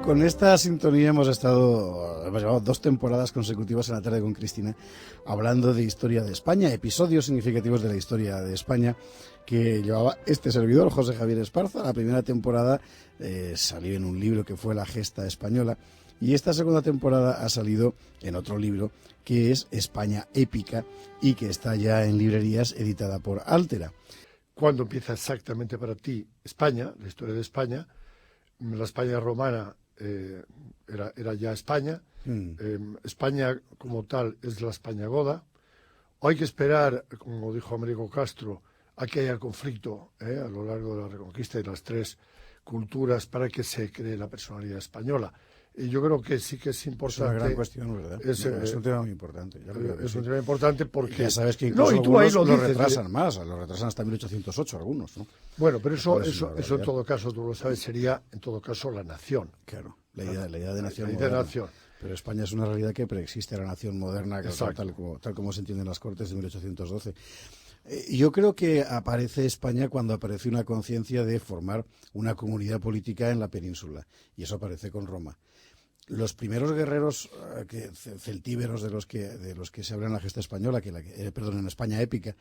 con esta sintonía hemos llevado 2 temporadas consecutivas en La Tarde con Cristina hablando de historia de España, episodios significativos de la historia de España que llevaba este servidor, José Javier Esparza. La primera temporada salió en un libro que fue La Gesta Española, y esta segunda temporada ha salido en otro libro que es España Épica y que está ya en librerías, editada por Altera. ¿Cuándo empieza exactamente para ti España, la historia de España? La España romana era ya España. España como tal es la España goda. O hay que esperar, como dijo Américo Castro, a que haya conflicto a lo largo de la Reconquista y las 3 culturas para que se cree la personalidad española. Y yo creo que sí que es importante. Es una gran cuestión, ¿verdad? Es un tema muy importante. Es un tema importante porque... Ya sabes que incluso algunos lo retrasan más, lo retrasan hasta 1808 algunos, ¿no? Bueno, pero eso en todo caso, tú lo sabes, sería en todo caso la nación. Claro, la idea de nación. La idea de nación. Pero España es una realidad que preexiste a la nación moderna, tal como se entiende en las Cortes de 1812. Yo creo que aparece España cuando aparece una conciencia de formar una comunidad política en la península, y eso aparece con Roma. Los primeros guerreros celtíberos de los que se habla en la Gesta Española, en España Épica,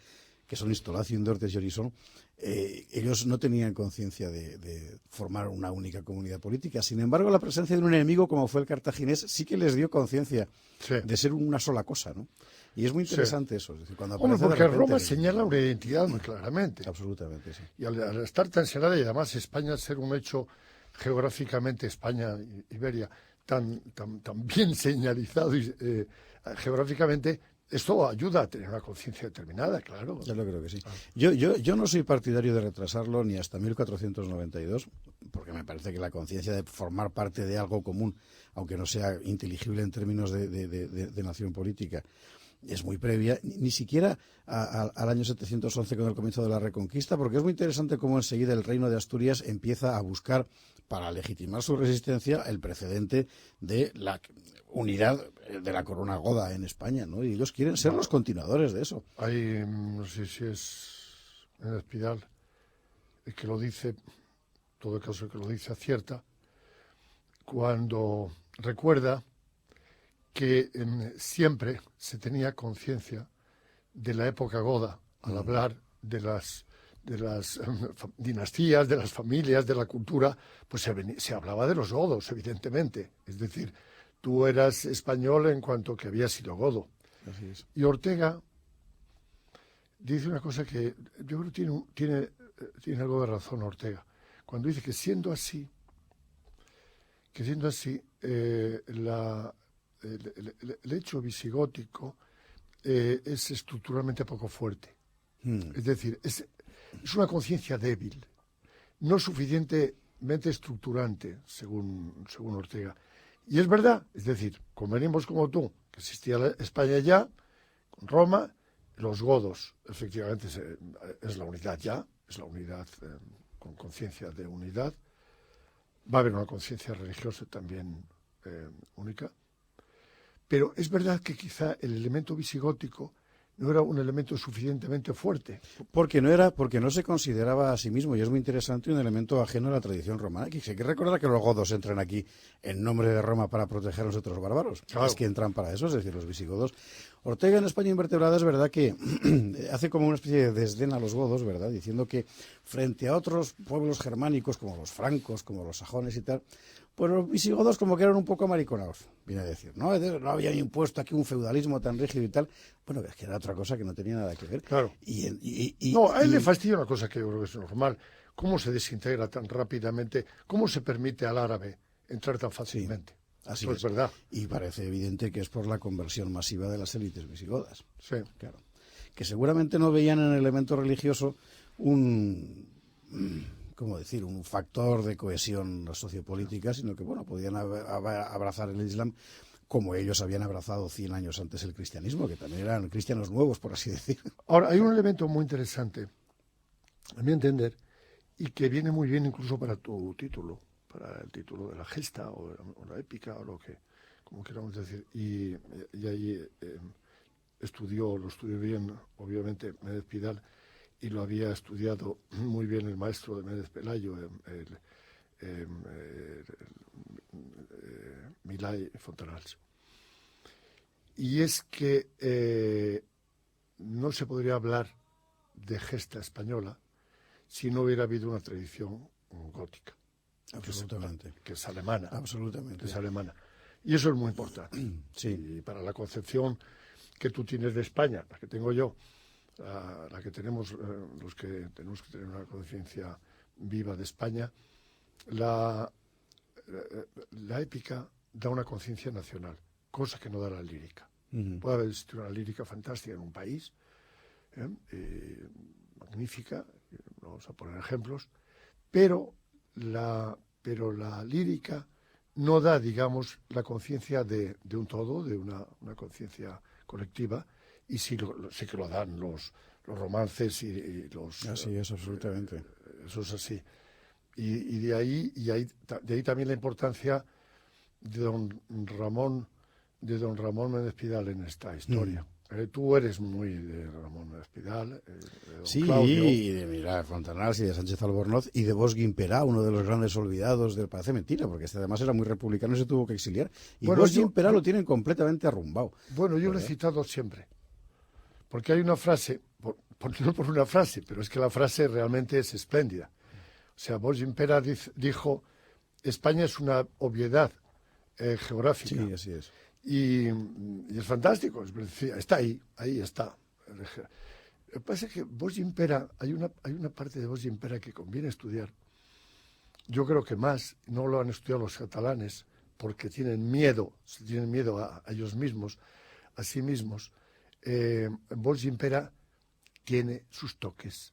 que son Istolacio, Indortes y Orisón, ellos no tenían conciencia de formar una única comunidad política. Sin embargo, la presencia de un enemigo como fue el cartaginés sí que les dio conciencia de ser una sola cosa, ¿no? Y es muy interesante eso. Es decir, cuando porque Roma señala una identidad muy claramente. Absolutamente, sí. Y al estar tan señalada, y además España ser un hecho geográficamente, España, Iberia, tan bien señalizado geográficamente, esto ayuda a tener una conciencia determinada, claro. Yo lo creo que sí. Yo no soy partidario de retrasarlo ni hasta 1492, porque me parece que la conciencia de formar parte de algo común, aunque no sea inteligible en términos de nación política, es muy previa, ni siquiera al año 711 con el comienzo de la Reconquista, porque es muy interesante cómo enseguida el Reino de Asturias empieza a buscar, para legitimar su resistencia, el precedente de la unidad de la corona goda en España, ¿no? Y ellos quieren ser los continuadores de eso. Hay, no sé si es en Espidal, el que lo dice, en todo caso el que lo dice acierta, cuando recuerda que siempre se tenía conciencia de la época goda al hablar de las dinastías, de las familias, de la cultura, pues se hablaba de los godos, evidentemente. Es decir, tú eras español en cuanto que habías sido godo. Así es. Y Ortega dice una cosa que yo creo que tiene algo de razón Ortega, cuando dice que siendo así, el hecho visigótico es estructuralmente poco fuerte. Es decir, es una conciencia débil, no suficientemente estructurante, según Ortega. Y es verdad, es decir, convenimos como tú, que existía España ya, con Roma, los godos, efectivamente, es la unidad ya, es la unidad con conciencia de unidad. Va a haber una conciencia religiosa también única. Pero es verdad que quizá el elemento visigótico no era un elemento suficientemente fuerte. Porque no se consideraba a sí mismo, y es muy interesante, un elemento ajeno a la tradición romana. Hay que recordar que los godos entran aquí en nombre de Roma para proteger a los otros bárbaros. Claro. Es que entran para eso, es decir, los visigodos. Ortega en España Invertebrada es verdad que hace como una especie de desdén a los godos, ¿verdad? Diciendo que frente a otros pueblos germánicos como los francos, como los sajones y tal, pues los visigodos como que eran un poco amariconados, viene a decir, ¿no? No habían impuesto aquí un feudalismo tan rígido y tal. Bueno, es que era otra cosa que no tenía nada que ver. Claro. No, a él le fastidia una cosa que yo creo que es normal. ¿Cómo se desintegra tan rápidamente? ¿Cómo se permite al árabe entrar tan fácilmente? Sí, así es verdad. Y parece evidente que es por la conversión masiva de las élites visigodas. Sí. Claro. Que seguramente no veían en el elemento religioso un factor de cohesión sociopolítica, sino que, bueno, podían abrazar el Islam como ellos habían abrazado 100 años antes el cristianismo, que también eran cristianos nuevos, por así decirlo. Ahora, hay un elemento muy interesante, a mi entender, y que viene muy bien incluso para tu título, para el título de la gesta o la épica, o lo que, como queramos decir. Y ahí lo estudió bien, obviamente, Méndez Pidal, y lo había estudiado muy bien el maestro de Méndez Pelayo, Milà y Fontanals. Y es que no se podría hablar de gesta española si no hubiera habido una tradición gótica. Absolutamente. Que es alemana. Absolutamente. Que es alemana. Y eso es muy importante. Sí. Y para la concepción que tú tienes de España, la que tengo yo, la que tenemos los que tenemos que tener una conciencia viva de España, la épica da una conciencia nacional, cosa que no da la lírica. Puede haber existido una lírica fantástica en un país, magnífica, vamos a poner ejemplos, pero la lírica no da, digamos, la conciencia de un todo, de una conciencia colectiva, y sí que lo dan los romances y los... Así es, absolutamente. Eso es así. Y de ahí también la importancia de don Ramón Méndez Pidal en esta historia. Tú eres muy de Ramón Méndez Pidal, de don sí, Claudio. Y de Milà, Fontanals y de Sánchez Albornoz y de Bosch Guimperá, uno de los grandes olvidados del... Parece mentira, porque este además era muy republicano y se tuvo que exiliar. Y bueno, Bosch Guimperá lo tienen completamente arrumbado. Bueno, yo lo he citado siempre, porque hay una frase, no por una frase, pero es que la frase realmente es espléndida. O sea, Bosch Guimperá dijo, España es una obviedad geográfica. Sí, así es. Y es fantástico, está ahí está. Lo que pasa es que Bosch Guimperá, hay una parte de Bosch Guimperá que conviene estudiar. Yo creo que más, no lo han estudiado los catalanes, porque tienen miedo a ellos mismos, a sí mismos. Bosch Guimperá tiene sus toques,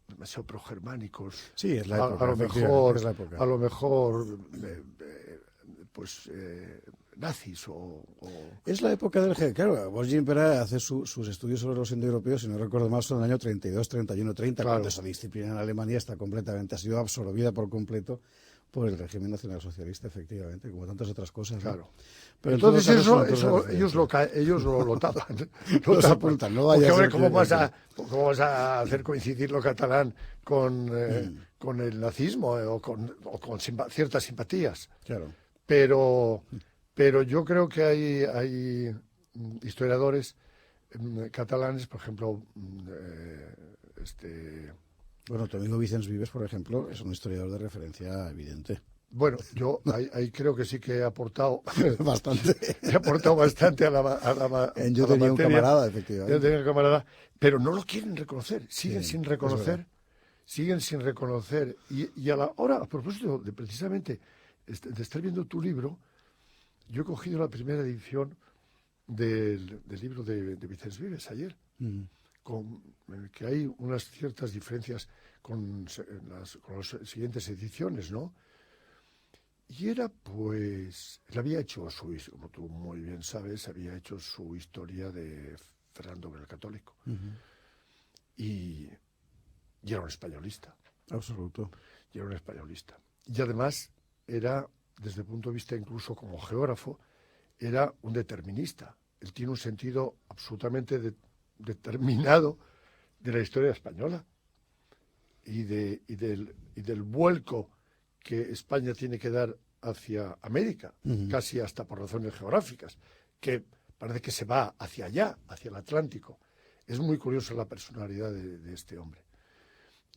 demasiado progermánicos. Sí, es la época. A lo mejor nazis o... Es la época del... Claro, Bosch Guimperá hace sus estudios sobre los indoeuropeos, si no recuerdo mal, son en el año 32, 31, 30, claro. Cuando esa disciplina en Alemania ha sido absorbida por completo por el régimen nacionalsocialista, efectivamente, como tantas otras cosas. Claro. ¿No? Pero entonces ellos lo tapan. Lo apuntan, no vaya porque, hombre, ¿cómo vas a hacer coincidir lo catalán con el nazismo o con ciertas simpatías? Claro. Pero yo creo que hay historiadores catalanes, por ejemplo, Bueno, tu amigo Vicens Vives, por ejemplo, es un historiador de referencia evidente. Bueno, yo ahí creo que sí que he aportado bastante. He aportado bastante a la Yo tenía un camarada, efectivamente. Yo tenía un camarada, pero no lo quieren reconocer, siguen sin reconocer. Y a la hora, a propósito de precisamente de estar viendo tu libro, yo he cogido la primera edición del libro de Vicens Vives ayer. Que hay unas ciertas diferencias con las siguientes ediciones, ¿no? Y era, pues, él había hecho como tú muy bien sabes, había hecho su historia de Fernando el Católico. Y era un españolista. Absoluto. Y era un españolista. Y además era, desde el punto de vista incluso como geógrafo, era un determinista. Él tiene un sentido absolutamente determinado de la historia española y del vuelco que España tiene que dar hacia América, casi hasta por razones geográficas, que parece que se va hacia allá, hacia el Atlántico. Es muy curiosa la personalidad de este hombre.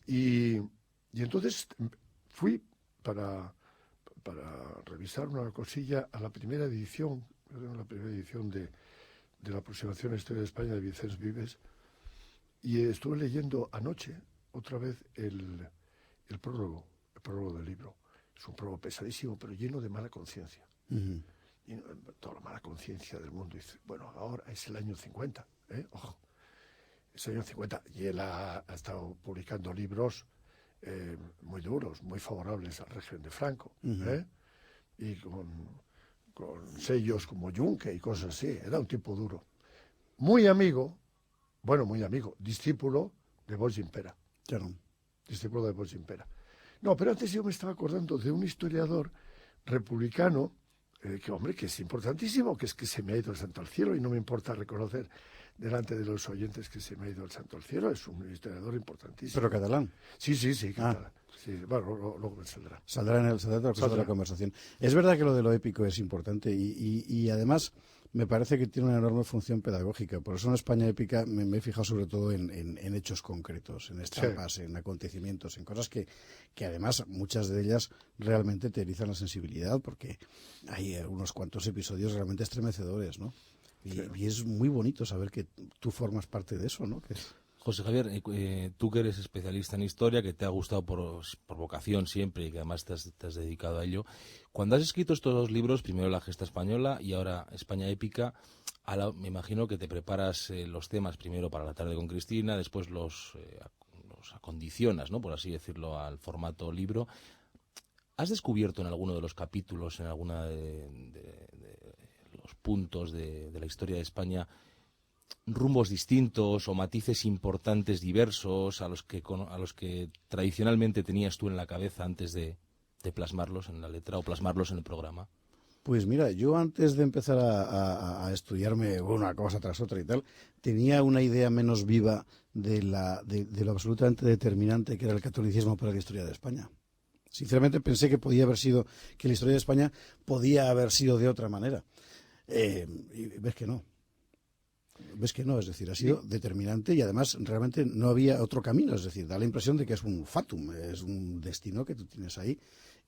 Y entonces fui para revisar una cosilla a la primera edición de la aproximación a la historia de España de Vicens Vives, y estuve leyendo anoche otra vez el prólogo del libro. Es un prólogo pesadísimo, pero lleno de mala conciencia. Toda la mala conciencia del mundo. Dice, bueno, ahora es el año 50, ojo, es el año 50, y él ha estado publicando libros muy duros, muy favorables al régimen de Franco, y con sellos como Junque y cosas así. Era un tipo duro. Muy amigo, discípulo de Bosch Guimperá. Claro. Discípulo de Bosch Guimperá. No, pero antes yo me estaba acordando de un historiador republicano, que es importantísimo, que es que se me ha ido el santo al cielo y no me importa reconocer delante de los oyentes que se me ha ido el santo al cielo, es un historiador importantísimo. ¿Pero catalán? Sí, catalán. Sí, bueno, luego me saldrá. Saldrá en el de la conversación. Es verdad que lo de lo épico es importante y además me parece que tiene una enorme función pedagógica. Por eso en España épica me he fijado sobre todo en hechos concretos, en estampas, en acontecimientos, en cosas que además muchas de ellas realmente te erizan la sensibilidad, porque hay unos cuantos episodios realmente estremecedores, ¿no? Y es muy bonito saber que tú formas parte de eso, ¿no? José Javier, tú que eres especialista en historia, que te ha gustado por vocación siempre y que además te has dedicado a ello, cuando has escrito estos dos libros, primero La Gesta Española y ahora España Épica, me imagino que te preparas los temas primero para La Tarde con Cristina, después los acondicionas, ¿no?, por así decirlo, al formato libro. ¿Has descubierto en alguno de los capítulos, en alguna de los puntos de la historia de España, rumbos distintos o matices importantes, diversos, a los que tradicionalmente tenías tú en la cabeza antes de plasmarlos en la letra o plasmarlos en el programa? Pues mira, yo antes de empezar a estudiarme una cosa tras otra y tal, tenía una idea menos viva de lo absolutamente determinante que era el catolicismo para la historia de España. Sinceramente pensé que que la historia de España podía haber sido de otra manera. Y ves que no. Es decir, ha sido determinante y además realmente no había otro camino, es decir, da la impresión de que es un fatum, es un destino que tú tienes ahí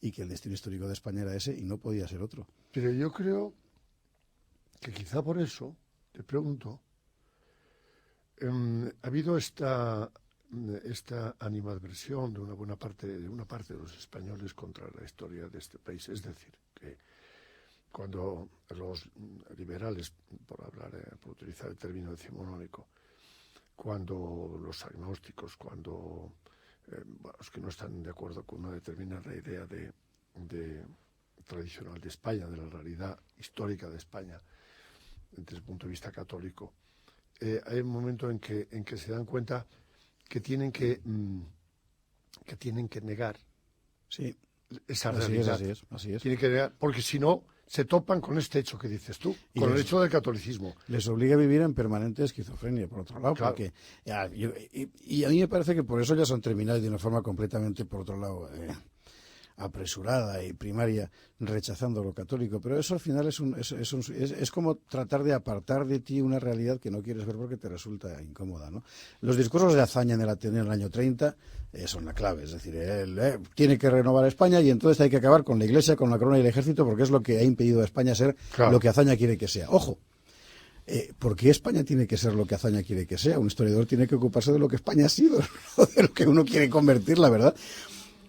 y que el destino histórico de España era ese y no podía ser otro. Pero yo creo que quizá por eso, te pregunto, ha habido esta animadversión de una parte de los españoles contra la historia de este país, es decir, que cuando los liberales, por utilizar el término decimonónico, cuando los agnósticos, cuando los que no están de acuerdo con una determinada idea de tradicional de España, de la realidad histórica de España, desde el punto de vista católico, hay un momento en que se dan cuenta que tienen que negar esa realidad. Así es. Tienen que negar, porque si no se topan con este hecho que dices tú, con el hecho del catolicismo. Les obliga a vivir en permanente esquizofrenia, por otro lado, claro. Porque y a mí me parece que por eso ya son terminales de una forma completamente, por otro lado, apresurada y primaria, rechazando lo católico, pero eso al final es como tratar de apartar de ti una realidad que no quieres ver porque te resulta incómoda, ¿no? Los discursos de Azaña en el año 30 son la clave, es decir, él tiene que renovar España y entonces hay que acabar con la Iglesia, con la corona y el ejército porque es lo que ha impedido a España ser lo que Azaña quiere que sea. ¡Ojo! ¿Por qué España tiene que ser lo que Azaña quiere que sea? Un historiador tiene que ocuparse de lo que España ha sido, no de lo que uno quiere convertirla, ¿verdad?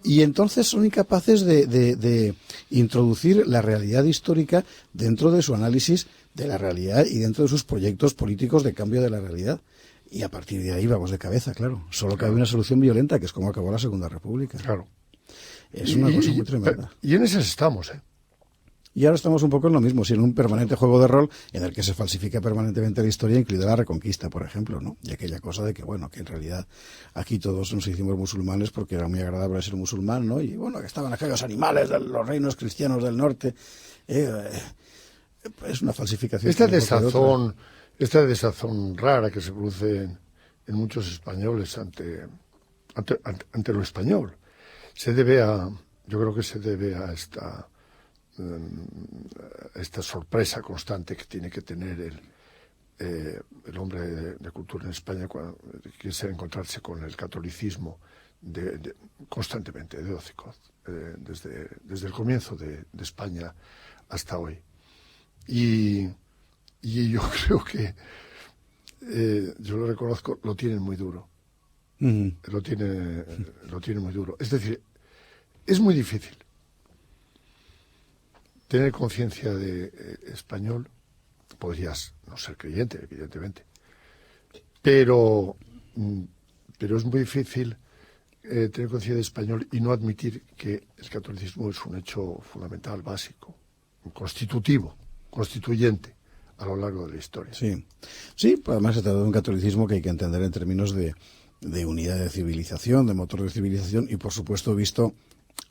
Y entonces son incapaces de introducir la realidad histórica dentro de su análisis de la realidad y dentro de sus proyectos políticos de cambio de la realidad. Y a partir de ahí vamos de cabeza, claro. Solo que hay una solución violenta, que es como acabó la Segunda República. Claro. Es una cosa muy tremenda. Y en esas estamos, ¿eh? Y ahora estamos un poco en lo mismo, en un permanente juego de rol en el que se falsifica permanentemente la historia, incluida la Reconquista, por ejemplo, ¿no? Y aquella cosa de que, bueno, que en realidad aquí todos nos hicimos musulmanes porque era muy agradable ser musulmán, ¿no? Y, bueno, que estaban aquellos animales de los reinos cristianos del norte. Es una falsificación. Esta desazón rara que se produce en muchos españoles ante lo español, yo creo que se debe a esta sorpresa constante que tiene que tener el hombre de cultura en España cuando quiere encontrarse con el catolicismo constantemente, de hocico, desde el comienzo de España hasta hoy. Y yo creo que, yo lo reconozco, lo tienen muy duro. Lo tienen muy duro. Es decir, es muy difícil tener conciencia de español. Podrías no ser creyente, evidentemente, pero es muy difícil tener conciencia de español y no admitir que el catolicismo es un hecho fundamental, básico, constituyente a lo largo de la historia. Sí, pues además se trata de un catolicismo que hay que entender en términos de unidad de civilización, de motor de civilización y, por supuesto, visto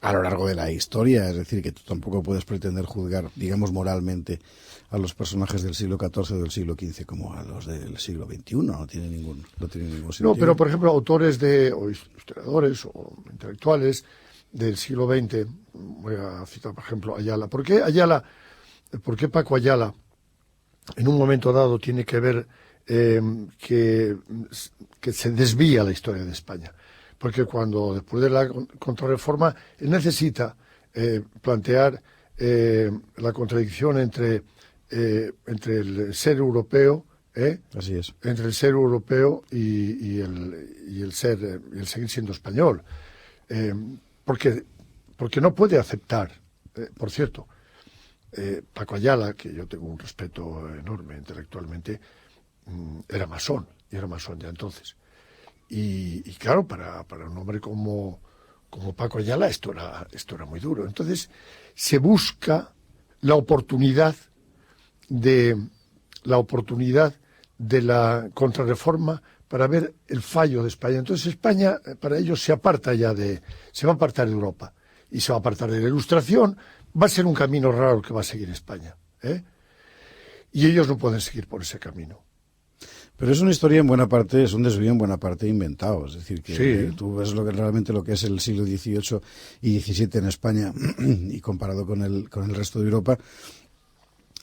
a lo largo de la historia, es decir, que tú tampoco puedes pretender juzgar, digamos, moralmente a los personajes del siglo XIV o del siglo XV como a los del siglo XXI, no tiene ningún sentido. No, pero por ejemplo, autores o historiadores o intelectuales del siglo XX, voy a citar por ejemplo Ayala. ¿Por qué Paco Ayala en un momento dado tiene que ver que se desvía la historia de España? Porque después de la Contrarreforma, él necesita plantear la contradicción entre el ser europeo, Así es, entre el ser europeo y el seguir siendo español, porque no puede aceptar, por cierto, Paco Ayala, que yo tengo un respeto enorme intelectualmente, era masón ya entonces. Y claro, para un hombre como Paco Ayala esto era muy duro. Entonces se busca la oportunidad de la Contrarreforma para ver el fallo de España. Entonces España, para ellos, se va a apartar de Europa y se va a apartar de la Ilustración. Va a ser un camino raro el que va a seguir España, y ellos no pueden seguir por ese camino. Pero es una historia en buena parte, es un desvío en buena parte inventado. Es decir, que sí. Tú ves realmente lo que es el siglo XVIII y XVII en España y comparado con el resto de Europa,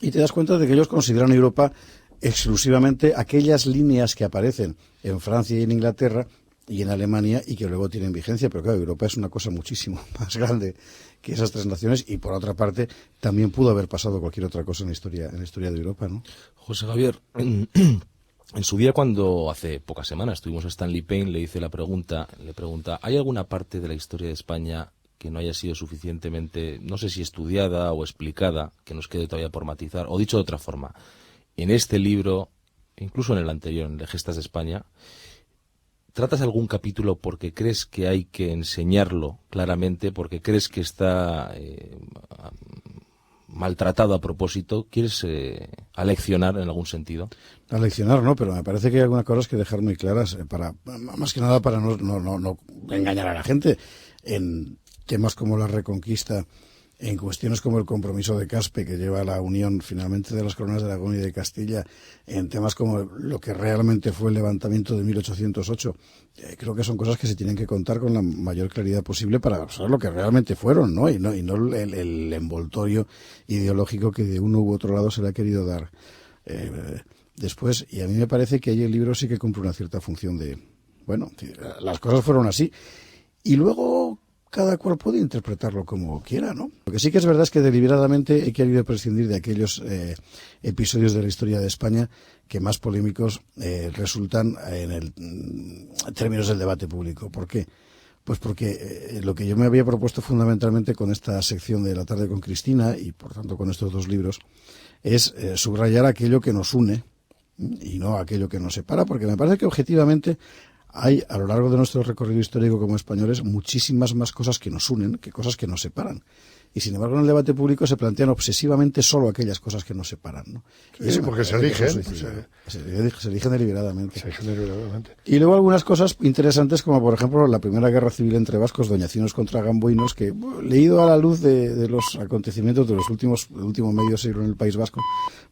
y te das cuenta de que ellos consideran Europa exclusivamente aquellas líneas que aparecen en Francia y en Inglaterra y en Alemania y que luego tienen vigencia. Pero claro, Europa es una cosa muchísimo más grande que esas tres naciones, y por otra parte también pudo haber pasado cualquier otra cosa en la historia de Europa, ¿no? José Javier, en su día, cuando hace pocas semanas estuvimos a Stanley Payne, le pregunta, ¿hay alguna parte de la historia de España que no haya sido suficientemente, no sé si estudiada o explicada, que nos quede todavía por matizar? O dicho de otra forma, en este libro, incluso en el anterior, en de Gestas de España, ¿tratas algún capítulo porque crees que hay que enseñarlo claramente, porque crees que está maltratado a propósito? ¿Quieres aleccionar en algún sentido? Aleccionar no, pero me parece que hay algunas cosas que dejar muy claras, más que nada para no engañar a la gente en temas como la Reconquista, en cuestiones como el compromiso de Caspe, que lleva a la unión finalmente de las coronas de Aragón y de Castilla, en temas como lo que realmente fue el levantamiento de 1808. Creo que son cosas que se tienen que contar con la mayor claridad posible para saber lo que realmente fueron, ¿no? Y no el envoltorio ideológico que de uno u otro lado se le ha querido dar después. Y a mí me parece que ahí el libro sí que cumple una cierta función de, bueno, las cosas fueron así. Y luego cada cual puede interpretarlo como quiera, ¿no? Lo que sí que es verdad es que deliberadamente he querido prescindir de aquellos episodios de la historia de España que más polémicos resultan en términos del debate público. ¿Por qué? Pues porque lo que yo me había propuesto fundamentalmente con esta sección de La tarde con Cristina, y por tanto con estos dos libros, es subrayar aquello que nos une y no aquello que nos separa, porque me parece que objetivamente hay, a lo largo de nuestro recorrido histórico como españoles, muchísimas más cosas que nos unen que cosas que nos separan. Y sin embargo, en el debate público se plantean obsesivamente solo aquellas cosas que nos separan, ¿no? Sí, porque se eligen. Se eligen deliberadamente. Se eligen deliberadamente. Y luego algunas cosas interesantes, como por ejemplo la primera guerra civil entre vascos, doñacinos contra gamboinos, que, leído a la luz de los acontecimientos del último medio siglo en el País Vasco,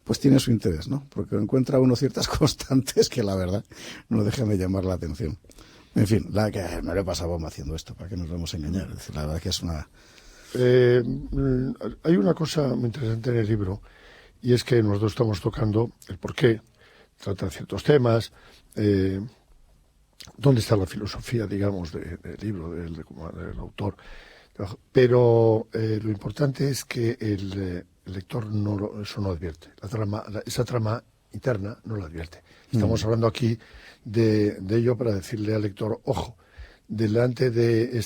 pues tiene su interés, ¿no? Porque encuentra uno ciertas constantes que la verdad no dejan de llamar la atención. En fin, que me lo he pasado bomba haciendo esto, para que nos vamos a engañar. Es decir, la verdad que es una... hay una cosa muy interesante en el libro, y es que nosotros estamos tocando el por qué tratan ciertos temas, dónde está la filosofía, digamos, del libro, del autor. Pero lo importante es que el lector eso no advierte. Esa trama interna no la advierte. Estamos hablando aquí de ello para decirle al lector, ojo, delante de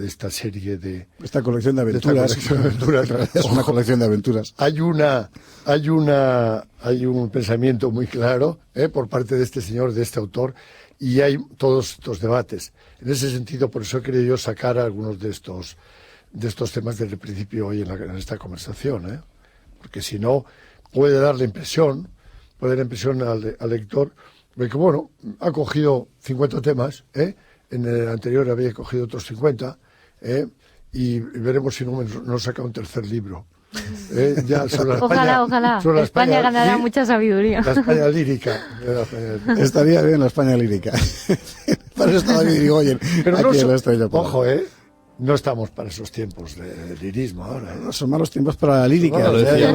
esta serie de... Esta colección de aventuras. Es una colección de aventuras. Hay un pensamiento muy claro por parte de este señor, de este autor, y hay todos estos debates. En ese sentido, por eso he querido yo sacar algunos de estos temas desde el principio hoy en esta conversación, porque si no puede dar la impresión al lector de que, bueno, ha cogido 50 temas, en el anterior había cogido otros 50, y veremos si no saca un tercer libro. Ya sobre Ojalá. Sobre la España ganará mucha sabiduría. La España lírica. Estaría bien la España lírica. Para eso está David Irigoyen. Pero aquí en la Estrella Polar. Ojo, no estamos para esos tiempos de lirismo ahora. No son malos tiempos para la lírica. Lo decían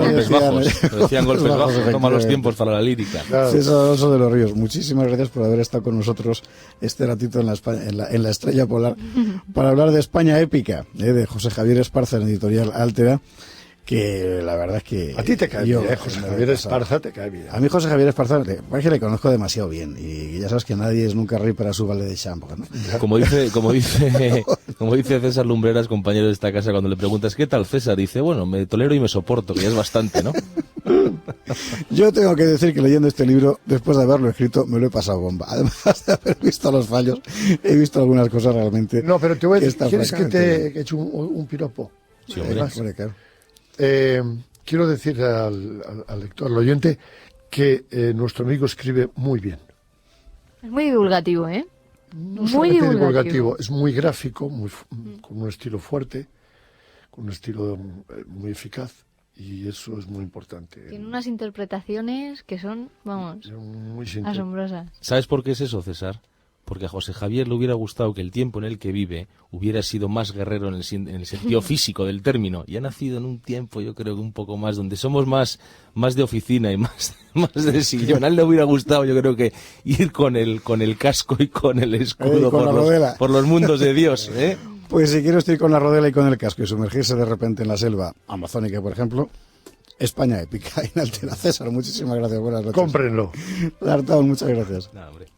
golpes bajos, son malos tiempos para la lírica. Claro. César Alonso de los Ríos, muchísimas gracias por haber estado con nosotros este ratito en la Estrella Polar para hablar de España épica, de José Javier Esparza en Editorial Altera, que la verdad es que... A ti te cae bien, José Javier Esparza te cae bien. A mí José Javier Esparza, que le conozco demasiado bien, y ya sabes que nadie es nunca rey para su vale de champo, ¿no? Como dice César Lumbreras, compañero de esta casa, cuando le preguntas ¿qué tal, César? Dice, bueno, me tolero y me soporto, que ya es bastante, ¿no? Yo tengo que decir que leyendo este libro, después de haberlo escrito, me lo he pasado bomba. Además de haber visto los fallos, he visto algunas cosas realmente... No, pero te voy a decir, ¿quieres que te eche un piropo? Sí, hombre, claro. Quiero decir al lector, al oyente, que nuestro amigo escribe muy bien. Es muy divulgativo, ¿eh? No muy divulgativo, es muy gráfico, con un estilo fuerte, con un estilo muy eficaz, y eso es muy importante. Tiene unas interpretaciones que son, vamos, muy asombrosas. ¿Sabes por qué es eso, César? Porque a José Javier le hubiera gustado que el tiempo en el que vive hubiera sido más guerrero en el sentido físico del término. Y ha nacido en un tiempo, yo creo que un poco más, donde somos más de oficina y más de sillón. A él le hubiera gustado, yo creo que ir con el casco y con el escudo por los mundos de Dios. Pues si quiero ir con la rodela y con el casco y sumergirse de repente en la selva amazónica, por ejemplo, España épica, inalterable. César, muchísimas gracias, buenas noches. Cómprenlo. D'Artagnan, muchas gracias. Hombre.